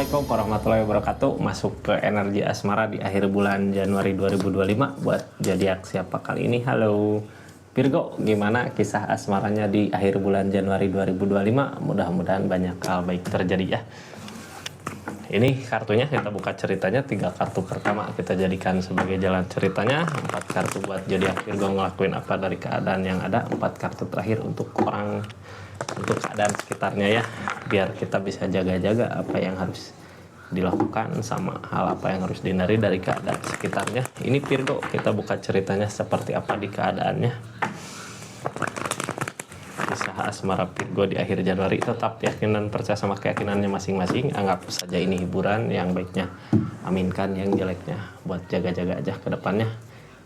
Assalamualaikum warahmatullahi wabarakatuh. Masuk ke energi asmara di akhir bulan Januari 2025 buat zodiak siapa kali ini. Halo Virgo, gimana kisah asmaranya di akhir bulan Januari 2025? Mudah-mudahan banyak hal baik terjadi ya. Ini kartunya kita buka ceritanya. 3 kartu pertama kita jadikan sebagai jalan ceritanya. 4 kartu buat zodiak Virgo ngelakuin apa dari keadaan yang ada. 4 kartu terakhir untuk orang, untuk keadaan sekitarnya ya, biar kita bisa jaga-jaga apa yang harus dilakukan sama hal apa yang harus dihindari dari keadaan sekitarnya. Ini Virgo, kita buka ceritanya seperti apa di keadaannya. Kisah asmara Virgo di akhir Januari. Tetap yakin dan percaya sama keyakinannya masing-masing. Anggap saja ini hiburan, yang baiknya aminkan, yang jeleknya buat jaga-jaga aja ke depannya.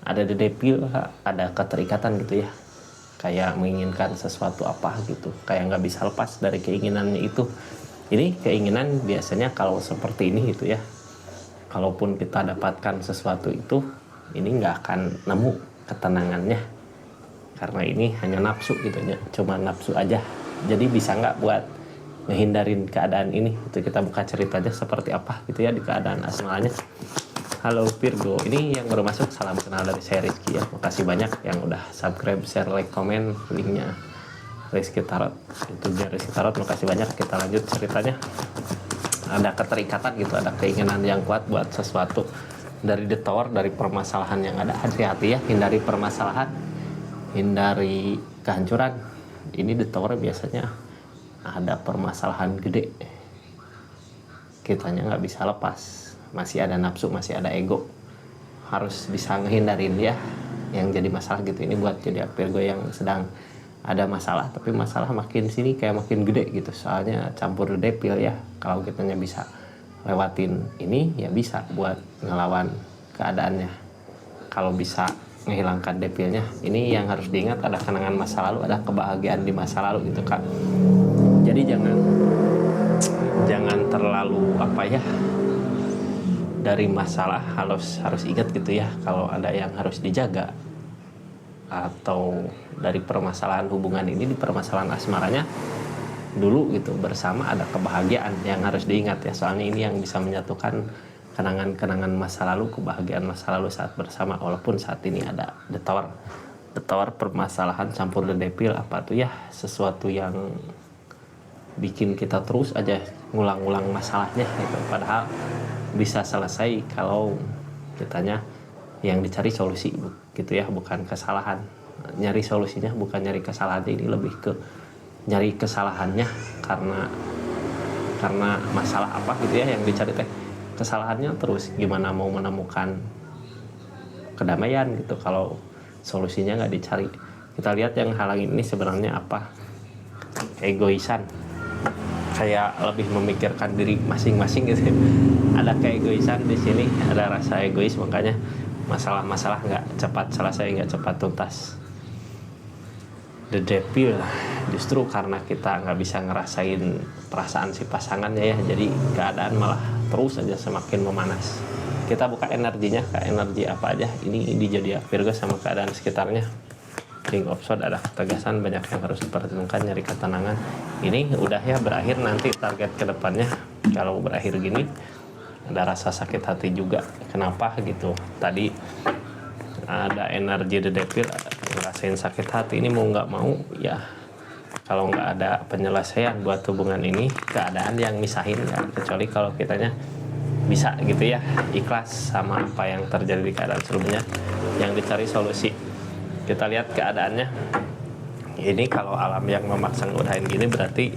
Ada dedepil, ada keterikatan gitu ya, kayak menginginkan sesuatu apa gitu, kayak nggak bisa lepas dari keinginannya itu. Ini keinginan biasanya kalau seperti ini gitu ya, kalaupun kita dapatkan sesuatu itu, ini nggak akan nemu ketenangannya, karena ini hanya nafsu gitu ya, cuma nafsu aja. Jadi bisa nggak buat ngehindarin keadaan ini? Itu kita buka ceritanya seperti apa gitu ya di keadaan asmaranya. Halo Virgo, ini yang baru masuk, salam kenal dari saya Rizky ya. Makasih banyak yang udah subscribe, share, like, komen. Linknya Rizky Tarot, itu biar Rizky Tarot. Makasih banyak. Kita lanjut ceritanya. Ada keterikatan gitu, ada keinginan yang kuat buat sesuatu. Dari The Tower, dari permasalahan yang ada, hati-hati ya, hindari permasalahan, hindari kehancuran. Ini The Tower biasanya ada permasalahan gede, kitanya nggak bisa lepas, masih ada nafsu, masih ada ego, harus bisa ngehindarin ya yang jadi masalah gitu. Ini buat jadi Virgo yang sedang ada masalah, tapi masalah makin sini kayak makin gede gitu, soalnya campur depil ya. Kalau kitanya bisa lewatin ini ya bisa buat ngelawan keadaannya. Kalau bisa menghilangkan depilnya, ini yang harus diingat, ada kenangan masa lalu, ada kebahagiaan di masa lalu gitu kan. Jadi jangan terlalu apa ya, dari masalah harus ingat gitu ya, kalau ada yang harus dijaga. Atau dari permasalahan hubungan ini, di permasalahan asmaranya dulu gitu bersama, ada kebahagiaan yang harus diingat ya, soalnya ini yang bisa menyatukan kenangan-kenangan masa lalu, kebahagiaan masa lalu saat bersama. Walaupun saat ini ada The Tower permasalahan campur the devil, apa tuh ya, sesuatu yang bikin kita terus aja ngulang-ngulang masalahnya gitu. Padahal bisa selesai kalau kitanya yang dicari solusi gitu ya, bukan kesalahan. Nyari solusinya bukan nyari kesalahannya, ini lebih ke nyari kesalahannya karena masalah apa gitu ya yang dicari teh kesalahannya. Terus gimana mau menemukan kedamaian gitu kalau solusinya nggak dicari. Kita lihat yang halangin ini sebenarnya apa, egoisan, kayak lebih memikirkan diri masing-masing gitu. Ada keegoisan di sini, ada rasa egois, makanya masalah-masalah nggak cepat selesai, nggak cepat tuntas. The Devil, justru karena kita nggak bisa ngerasain perasaan si pasangannya ya, jadi keadaan malah terus aja semakin memanas. Kita buka energinya, ke energi apa aja ini di zodiak Virgo sama keadaan sekitarnya. King of Swords, ada ketegasan, banyak yang harus diperhitungkan, nyari ketenangan. Ini udah ya berakhir, nanti target kedepannya kalau berakhir gini ada rasa sakit hati juga. Kenapa gitu? Tadi ada energi The Devil, ngerasain sakit hati. Ini mau nggak mau ya, kalau nggak ada penyelesaian buat hubungan ini, keadaan yang misahin ya, kecuali kalau kitanya bisa gitu ya, ikhlas sama apa yang terjadi di keadaan sebelumnya, yang dicari solusi. Kita lihat keadaannya. Ini kalau alam yang memaksa ngudahin gini, berarti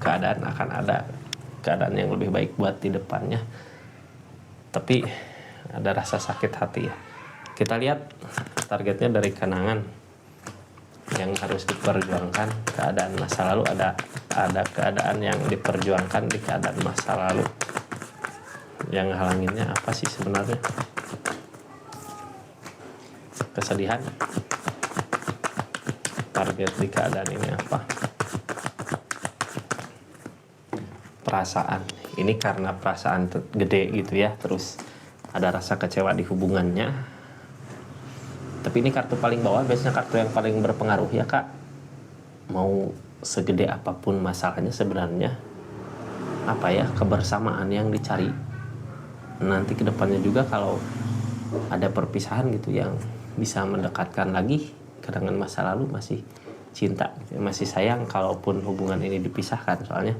keadaan akan ada keadaan yang lebih baik buat di depannya. Tapi ada rasa sakit hati ya. Kita lihat targetnya dari kenangan yang harus diperjuangkan, keadaan masa lalu, ada keadaan yang diperjuangkan di keadaan masa lalu. Yang halanginnya apa sih sebenarnya? Kesedihan. Target di keadaan ini apa? Perasaan. Ini karena perasaan gede gitu ya, terus ada rasa kecewa di hubungannya. Tapi ini kartu paling bawah, biasanya kartu yang paling berpengaruh ya kak. Mau segede apapun masalahnya sebenarnya, apa ya, kebersamaan yang dicari nanti kedepannya juga. Kalau ada perpisahan gitu yang bisa mendekatkan lagi, kenangan masa lalu masih cinta gitu, masih sayang kalaupun hubungan ini dipisahkan. Soalnya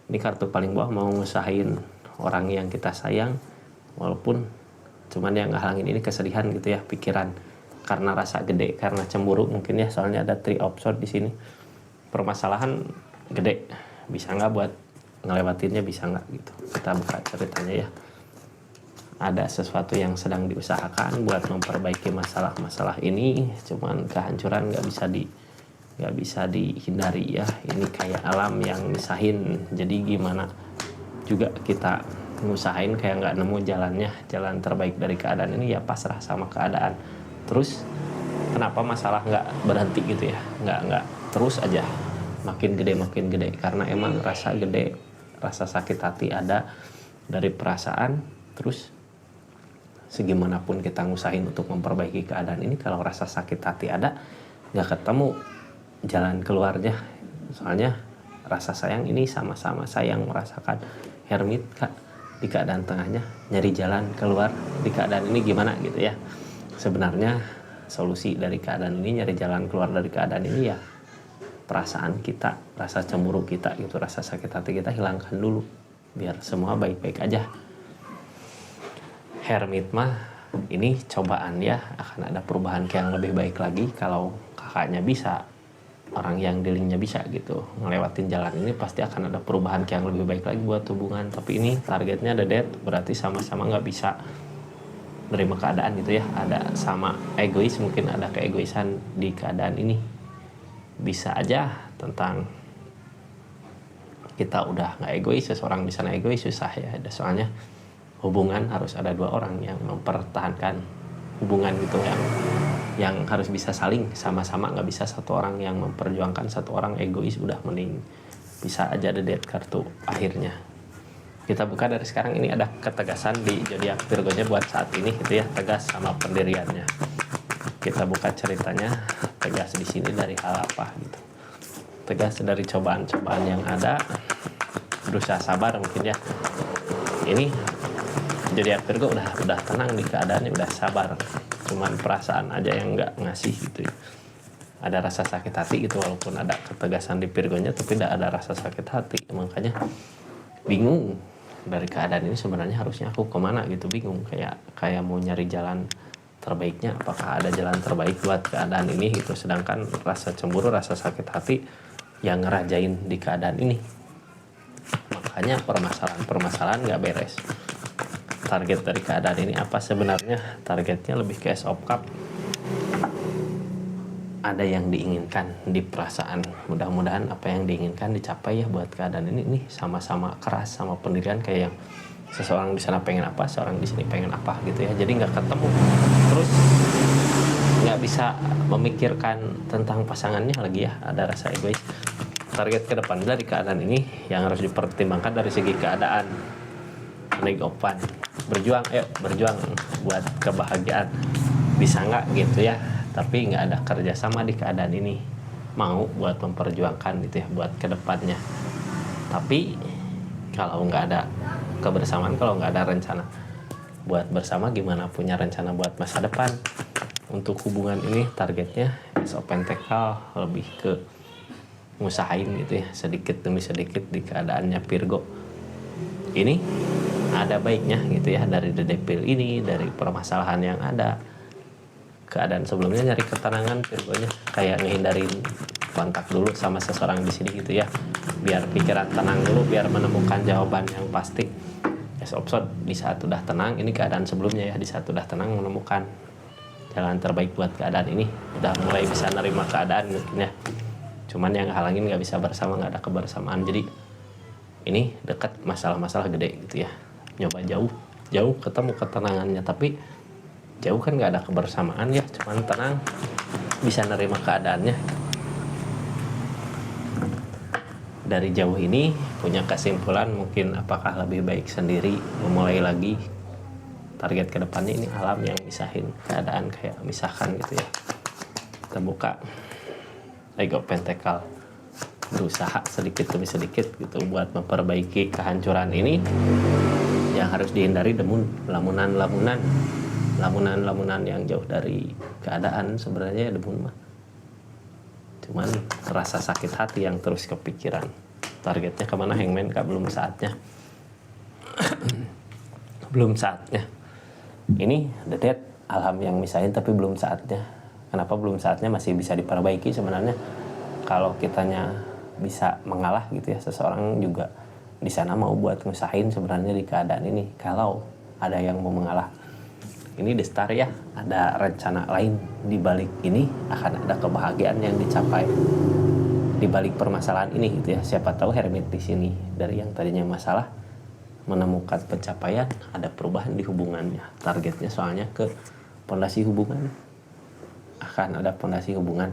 ini kartu paling bawah mau ngusahain orang yang kita sayang, walaupun cuman yang ngehalangin ini kesedihan gitu ya, pikiran karena rasa gede, karena cemburu mungkin ya. Soalnya ada three of swords di sini, permasalahan gede, bisa nggak buat ngelewatinnya, bisa nggak gitu. Kita buka ceritanya ya. Ada sesuatu yang sedang diusahakan buat memperbaiki masalah-masalah ini, cuman kehancuran nggak bisa dihindari ya. Ini kayak alam yang misahin, jadi gimana juga kita ngusahain kayak nggak nemu jalan terbaik dari keadaan ini, ya pasrah sama keadaan. Terus kenapa masalah nggak berhenti gitu ya, nggak terus aja makin gede, karena emang rasa gede, rasa sakit hati ada dari perasaan. Terus segimanapun kita ngusahin untuk memperbaiki keadaan ini, kalau rasa sakit hati ada, nggak ketemu jalan keluarnya. Soalnya rasa sayang ini sama-sama sayang, merasakan hermit kak di keadaan tengahnya, nyari jalan keluar di keadaan ini gimana gitu ya. Sebenarnya solusi dari keadaan ini, nyari jalan keluar dari keadaan ini ya perasaan kita, rasa cemburu kita gitu, rasa sakit hati kita hilangkan dulu biar semua baik-baik aja. Hermit mah ini cobaan ya, akan ada perubahan yang lebih baik lagi. Kalau kakaknya bisa, orang yang dealingnya bisa gitu ngelewatin jalan ini, pasti akan ada perubahan yang lebih baik lagi buat hubungan. Tapi ini targetnya ada death, berarti sama-sama nggak bisa menerima keadaan gitu ya. Ada sama egois, mungkin ada keegoisan di keadaan ini. Bisa aja tentang kita udah nggak egois, seseorang bisa nggak egois, susah ya. Soalnya hubungan harus ada dua orang yang mempertahankan hubungan gitu, yang harus bisa saling sama-sama, nggak bisa satu orang yang memperjuangkan, satu orang egois. Udah mending bisa aja ada death kartu akhirnya. Kita buka dari sekarang. Ini ada ketegasan di zodiak Virgo-nya buat saat ini gitu ya, tegas sama pendiriannya. Kita buka ceritanya, tegas di sini dari hal apa gitu. Tegas dari cobaan-cobaan yang ada, berusaha sabar mungkin ya. Ini jadi Virgo udah tenang di keadaannya, udah sabar, cuman perasaan aja yang nggak ngasih gitu ya. Ada rasa sakit hati gitu, walaupun ada ketegasan di Virgonya, tapi tidak ada rasa sakit hati. Makanya bingung dari keadaan ini, sebenarnya harusnya aku kemana gitu, bingung, kayak mau nyari jalan terbaiknya, apakah ada jalan terbaik buat keadaan ini gitu. Sedangkan rasa cemburu, rasa sakit hati yang ngerajain di keadaan ini, makanya permasalahan nggak beres. Target dari keadaan ini apa sebenarnya? Targetnya lebih ke Ace of Cup. Ada yang diinginkan di perasaan, mudah-mudahan apa yang diinginkan dicapai ya buat keadaan ini. Nih sama-sama keras sama pendirian, kayak yang seseorang di sana pengen apa, seorang di sini pengen apa gitu ya. Jadi nggak ketemu, terus nggak bisa memikirkan tentang pasangannya lagi ya, ada rasa egois. Target ke depan dari keadaan ini yang harus dipertimbangkan dari segi keadaan. Legopan, berjuang buat kebahagiaan, bisa nggak gitu ya. Tapi nggak ada kerjasama di keadaan ini, mau buat memperjuangkan gitu ya buat kedepannya. Tapi kalau nggak ada kebersamaan, kalau nggak ada rencana buat bersama, gimana punya rencana buat masa depan. Untuk hubungan ini targetnya Ace of Pentacle, lebih ke ngusahain gitu ya, sedikit demi sedikit di keadaannya Virgo ini. Ada baiknya gitu ya dari The Devil ini, dari permasalahan yang ada. Keadaan sebelumnya nyari ketenangan Virgonya, kayak ngehindarin kontak dulu sama seseorang di sini gitu ya, biar pikiran tenang dulu, biar menemukan jawaban yang pasti. Ace of Swords di saat udah tenang, ini keadaan sebelumnya ya, di saat udah tenang menemukan jalan terbaik buat keadaan ini, udah mulai bisa nerima keadaan mungkin ya. Cuman yang halangin nggak bisa bersama, nggak ada kebersamaan. Jadi ini dekat masalah-masalah gede gitu ya. Nyoba jauh ketemu ketenangannya, tapi jauh kan nggak ada kebersamaan ya, cuman tenang bisa nerima keadaannya. Dari jauh ini punya kesimpulan mungkin, apakah lebih baik sendiri memulai lagi. Target kedepannya ini alam yang misahin keadaan, kayak misahkan gitu ya. Kita buka Ego Pentacle, berusaha sedikit demi sedikit gitu buat memperbaiki kehancuran ini. Yang harus dihindari lamunan yang jauh dari keadaan. Sebenarnya ya demun mah cuman rasa sakit hati yang terus kepikiran. Targetnya kemana hangman, Kak? Belum saatnya. Belum saatnya. Ini dedet alham yang misahin tapi belum saatnya. Kenapa belum saatnya? Masih bisa diperbaiki sebenarnya. Kalau kitanya bisa mengalah gitu ya, seseorang juga di sana mau buat ngusahain sebenarnya di keadaan ini. Kalau ada yang mau mengalah, ini Destar ya, ada rencana lain di balik ini, akan ada kebahagiaan yang dicapai di balik permasalahan ini gitu ya. Siapa tahu Hermit di sini dari yang tadinya masalah menemukan pencapaian, ada perubahan di hubungannya. Targetnya soalnya ke pondasi hubungan. Akan ada pondasi hubungan.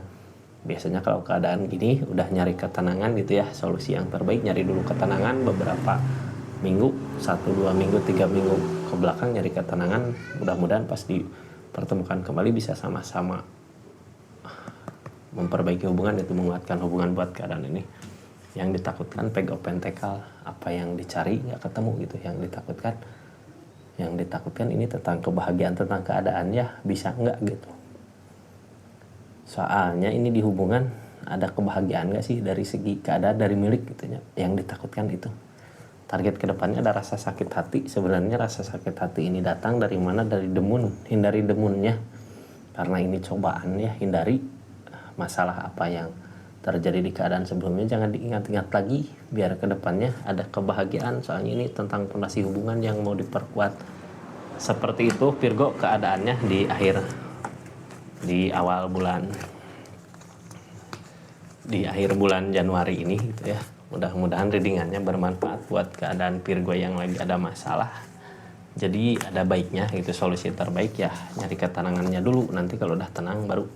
Biasanya kalau keadaan gini udah nyari ketenangan gitu ya, solusi yang terbaik nyari dulu ketenangan beberapa minggu, 1-2 minggu, 3 minggu ke belakang nyari ketenangan. Mudah-mudahan pas dipertemukan kembali bisa sama-sama memperbaiki hubungan, itu menguatkan hubungan buat keadaan ini. Yang ditakutkan peg open tekal, apa yang dicari nggak ketemu gitu. Yang ditakutkan ini tentang kebahagiaan, tentang keadaan ya, bisa nggak gitu. Soalnya ini di hubungan ada kebahagiaan nggak sih dari segi keadaan, dari milik gitu ya. Yang ditakutkan itu. Target kedepannya ada rasa sakit hati. Sebenarnya rasa sakit hati ini datang dari mana? Dari demun. Hindari demunnya, karena ini cobaan ya. Hindari masalah apa yang terjadi di keadaan sebelumnya, jangan diingat-ingat lagi, biar kedepannya ada kebahagiaan. Soalnya ini tentang fondasi hubungan yang mau diperkuat. Seperti itu Virgo keadaannya di akhir bulan Januari ini gitu ya. Mudah-mudahan readingannya bermanfaat buat keadaan Virgo yang lagi ada masalah. Jadi ada baiknya itu, solusi terbaik ya nyari ketenangannya dulu. Nanti kalau udah tenang baru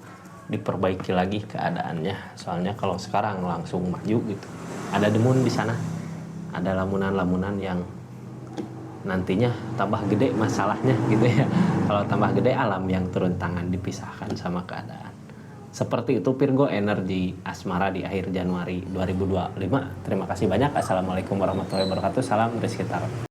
diperbaiki lagi keadaannya. Soalnya kalau sekarang langsung maju gitu, ada demun di sana, ada lamunan-lamunan yang nantinya tambah gede masalahnya gitu ya. Kalau tambah gede, alam yang turun tangan dipisahkan sama keadaan. Seperti itu Virgo energi asmara di akhir Januari 2025. Terima kasih banyak. Assalamualaikum warahmatullahi wabarakatuh. Salam Rizky Tarot.